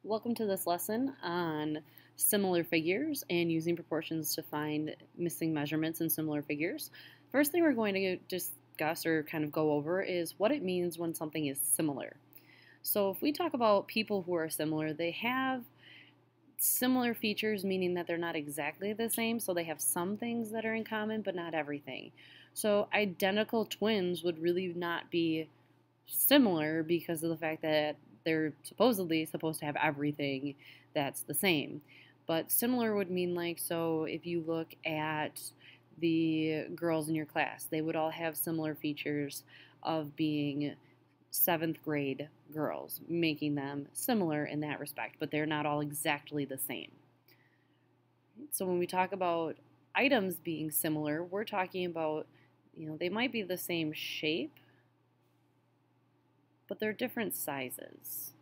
Welcome to this lesson on similar figures and using proportions to find missing measurements in similar figures. First thing we're going to discuss or kind of go over is what it means when something is similar. So if we talk about people who are similar, they have similar features, meaning that they're not exactly the same, so they have some things that are in common, but not everything. So identical twins would really not be similar because of the fact that they're supposedly supposed to have everything that's the same. But similar would mean like, so if you look at the girls in your class, they would all have similar features of being 7th grade girls, making them similar in that respect, but they're not all exactly the same. So when we talk about items being similar, we're talking about, they might be the same shape, but they're different sizes.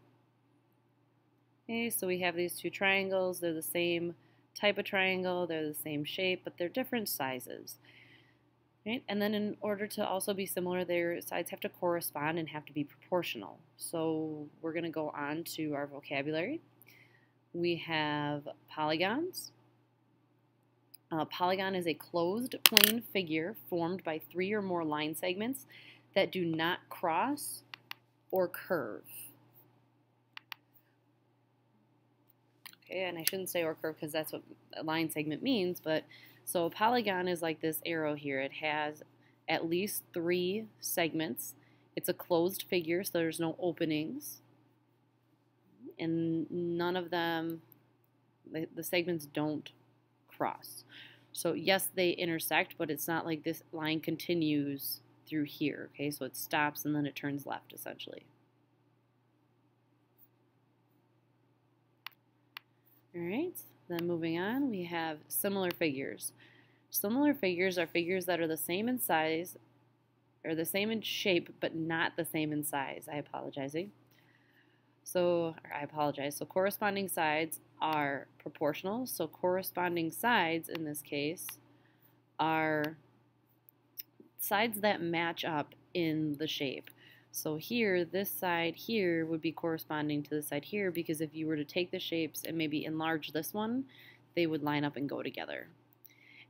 Okay, so we have these two triangles. They're the same type of triangle, they're the same shape, but they're different sizes. Right? And then in order to also be similar, their sides have to correspond and have to be proportional. So we're going to go on to our vocabulary. We have polygons. A polygon is a closed plane figure formed by 3 or more line segments that do not cross or curve. Okay, and I shouldn't say or curve because that's what a line segment means, but so a polygon is like this arrow here. It has at least 3 segments. It's a closed figure, so there's no openings. And none of them, the segments don't cross. So yes, they intersect, but it's not like this line continues through here. Okay, so it stops and then it turns left essentially. All right, then moving on, we have similar figures. Similar figures are figures that are the same in size, or the same in shape, but not the same in size. I apologize. So corresponding sides are proportional. So corresponding sides in this case are sides that match up in the shape. So here, this side here would be corresponding to the side here, because if you were to take the shapes and maybe enlarge this one, they would line up and go together.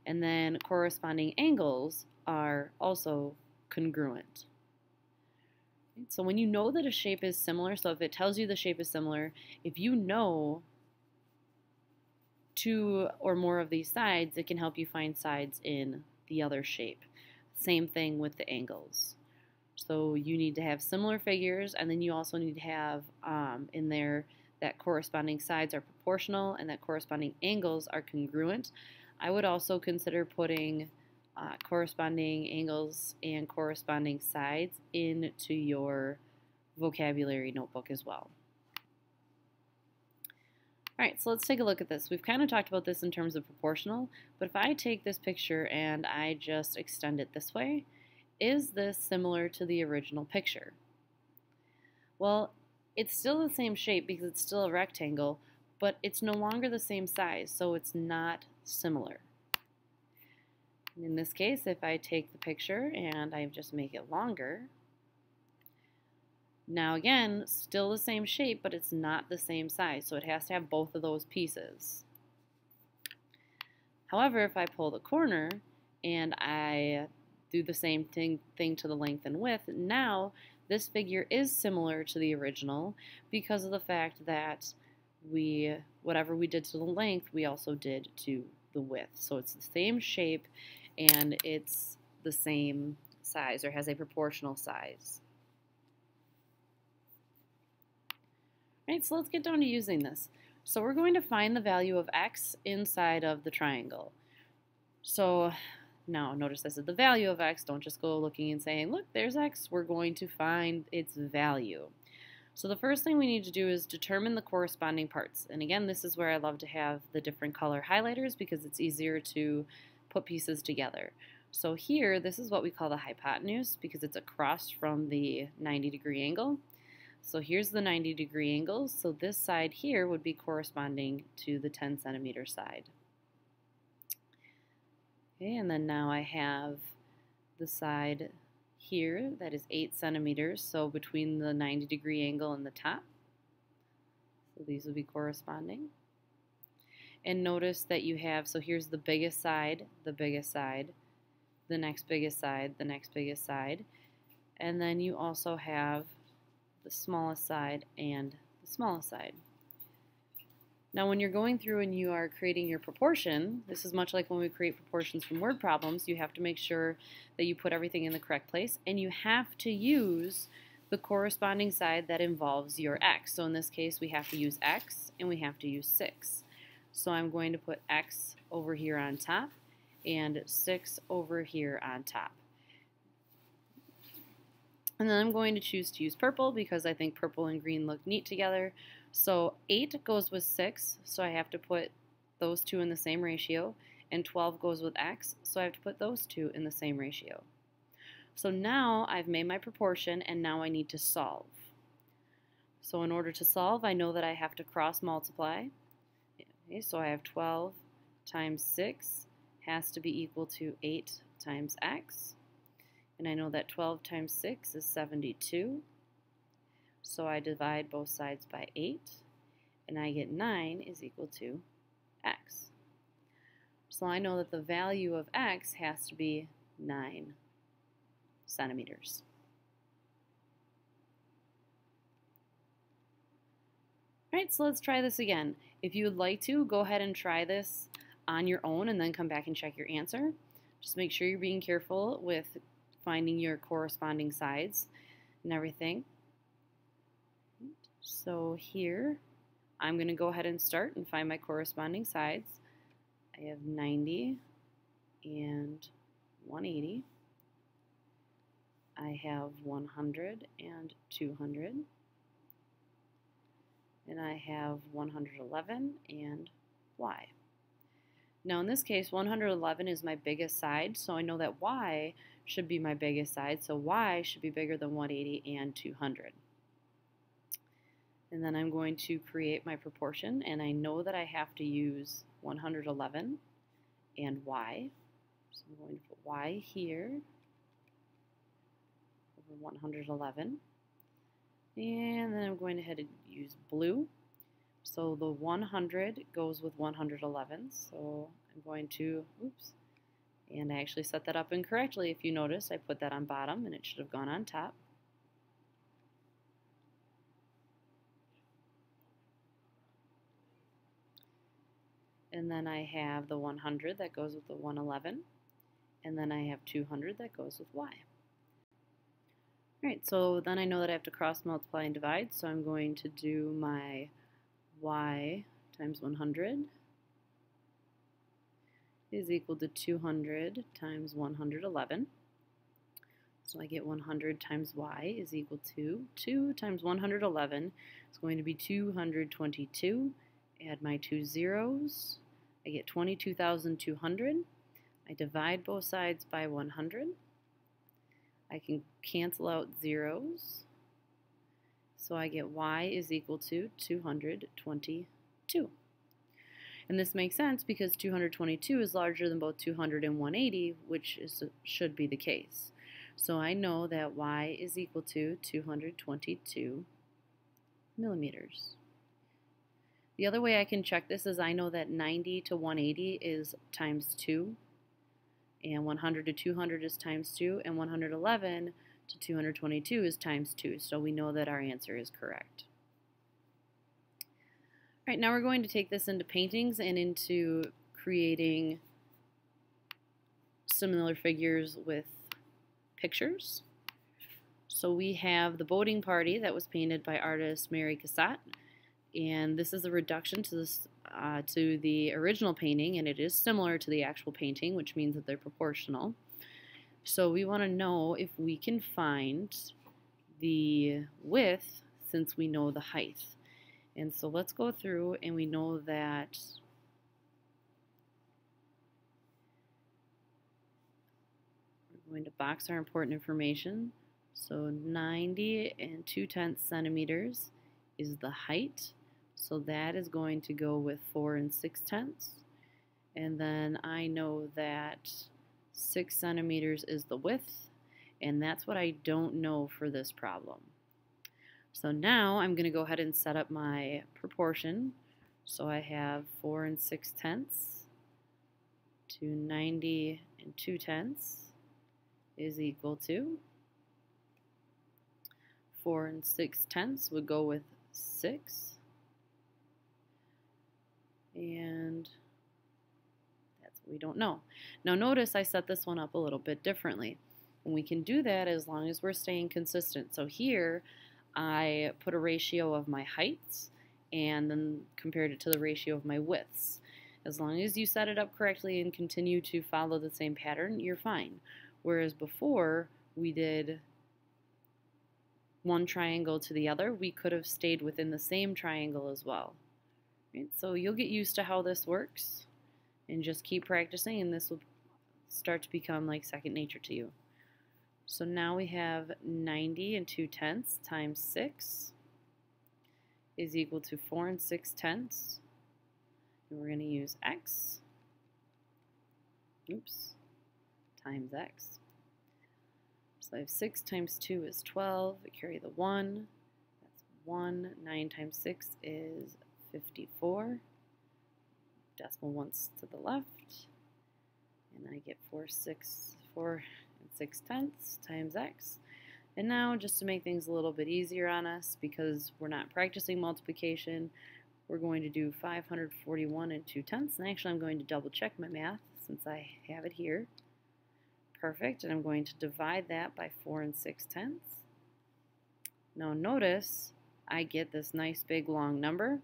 And then corresponding angles are also congruent. So when you know that a shape is similar, so if it tells you the shape is similar, if you know 2 or more of these sides, it can help you find sides in the other shape. Same thing with the angles. So you need to have similar figures, and then you also need to have in there that corresponding sides are proportional and that corresponding angles are congruent. I would also consider putting corresponding angles and corresponding sides into your vocabulary notebook as well. All right, so let's take a look at this. We've kind of talked about this in terms of proportional, but if I take this picture and I just extend it this way, is this similar to the original picture? Well, it's still the same shape because it's still a rectangle, but it's no longer the same size, so it's not similar. In this case, if I take the picture and I just make it longer, now again, still the same shape, but it's not the same size, so it has to have both of those pieces. However, if I pull the corner and I do the same thing to the length and width, now this figure is similar to the original because of the fact that whatever we did to the length, we also did to the width. So it's the same shape and it's the same size, or has a proportional size. All right, so let's get down to using this. So we're going to find the value of x inside of the triangle. So now notice this is the value of x. Don't just go looking and saying, look, there's x. We're going to find its value. So the first thing we need to do is determine the corresponding parts. And again, this is where I love to have the different color highlighters because it's easier to put pieces together. So here, this is what we call the hypotenuse because it's across from the 90-degree angle. So here's the 90-degree angle. So this side here would be corresponding to the 10-centimeter side. Okay, and then now I have the side here that is 8 centimeters, so between the 90-degree angle and the top. So these will be corresponding. And notice that you have, so here's the biggest side, the biggest side, the next biggest side, the next biggest side, and then you also have the smallest side and the smallest side. Now when you're going through and you are creating your proportion, this is much like when we create proportions from word problems, you have to make sure that you put everything in the correct place, and you have to use the corresponding side that involves your x. So in this case we have to use x and we have to use 6. So I'm going to put x over here on top and 6 over here on top. And then I'm going to choose to use purple because I think purple and green look neat together. So 8 goes with 6, so I have to put those two in the same ratio, and 12 goes with x, so I have to put those two in the same ratio. So now I've made my proportion, and now I need to solve. So in order to solve, I know that I have to cross multiply. Okay, so I have 12 times 6 has to be equal to 8 times x. And I know that 12 times 6 is 72. So I divide both sides by 8. And I get 9 is equal to x. So I know that the value of x has to be 9 centimeters. Alright, so let's try this again. If you would like to, go ahead and try this on your own and then come back and check your answer. Just make sure you're being careful with finding your corresponding sides and everything. So here, I'm going to go ahead and start and find my corresponding sides. I have 90 and 180. I have 100 and 200. And I have 111 and y. Now in this case, 111 is my biggest side, so I know that y should be my biggest side, so y should be bigger than 180 and 200. And then I'm going to create my proportion, and I know that I have to use 111 and y. So I'm going to put y here over 111. And then I'm going ahead and use blue. So the 100 goes with 111. So I'm going to, oops, and I actually set that up incorrectly. If you notice, I put that on bottom and it should have gone on top. And then I have the 100 that goes with the 111. And then I have 200 that goes with y. Alright, so then I know that I have to cross multiply and divide, so I'm going to do my y times 100 is equal to 200 times 111. So I get 100 times y is equal to 2 times 111 is going to be 222. Add my two zeros. I get 22,200. I divide both sides by 100. I can cancel out zeros. So I get y is equal to 222. And this makes sense because 222 is larger than both 200 and 180, which should be the case. So I know that y is equal to 222 millimeters. The other way I can check this is I know that 90 to 180 is times 2. And 100 to 200 is times 2, and 111 to 222 is times 2. So we know that our answer is correct. All right, now we're going to take this into paintings and into creating similar figures with pictures. So we have the boating party that was painted by artist Mary Cassatt. And this is a reduction to this to the original painting, and it is similar to the actual painting, which means that they're proportional. So we want to know if we can find the width since we know the height. And so let's go through, and we know that we're going to box our important information. So 90 and 2/10 centimeters is the height. So that is going to go with 4 6/10. And then I know that 6 centimeters is the width, and that's what I don't know for this problem. So now I'm going to go ahead and set up my proportion. So I have 4 6/10 to 90 2/10 is equal to 4 6/10 would go with 6, and that's what we don't know. Now notice I set this one up a little bit differently, and we can do that as long as we're staying consistent. So here I put a ratio of my heights and then compared it to the ratio of my widths. As long as you set it up correctly and continue to follow the same pattern, you're fine. Whereas before we did one triangle to the other, we could have stayed within the same triangle as well. Right? So you'll get used to how this works and just keep practicing, and this will start to become like second nature to you. So now we have 90 2/10 times 6 is equal to 4 6/10. And we're going to use x, times x. So I have 6 times 2 is 12. I carry the 1. That's 1. 9 times 6 is 54. Decimal ones to the left. And I get 4 6/10 times x. And now, just to make things a little bit easier on us, because we're not practicing multiplication, we're going to do 541 2/10. And actually, I'm going to double check my math since I have it here. Perfect. And I'm going to divide that by 4 6/10. Now notice I get this nice big long number.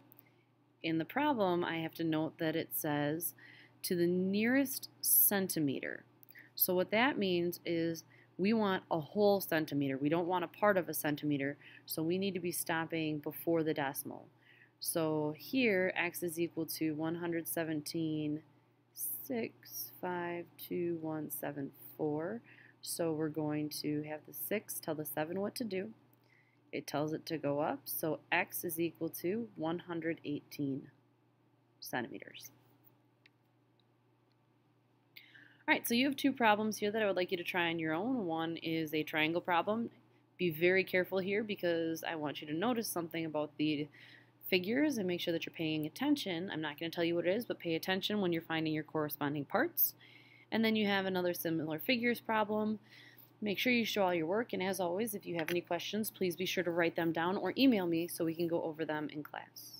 In the problem, I have to note that it says to the nearest centimeter. So what that means is we want a whole centimeter. We don't want a part of a centimeter, so we need to be stopping before the decimal. So here, x is equal to 117.652,174. So we're going to have the 6 tell the 7 what to do. It tells it to go up, so x is equal to 118 centimeters. Alright, so you have two problems here that I would like you to try on your own. One is a triangle problem. Be very careful here because I want you to notice something about the figures and make sure that you're paying attention. I'm not going to tell you what it is, but pay attention when you're finding your corresponding parts. And then you have another similar figures problem. Make sure you show all your work, and as always, if you have any questions, please be sure to write them down or email me so we can go over them in class.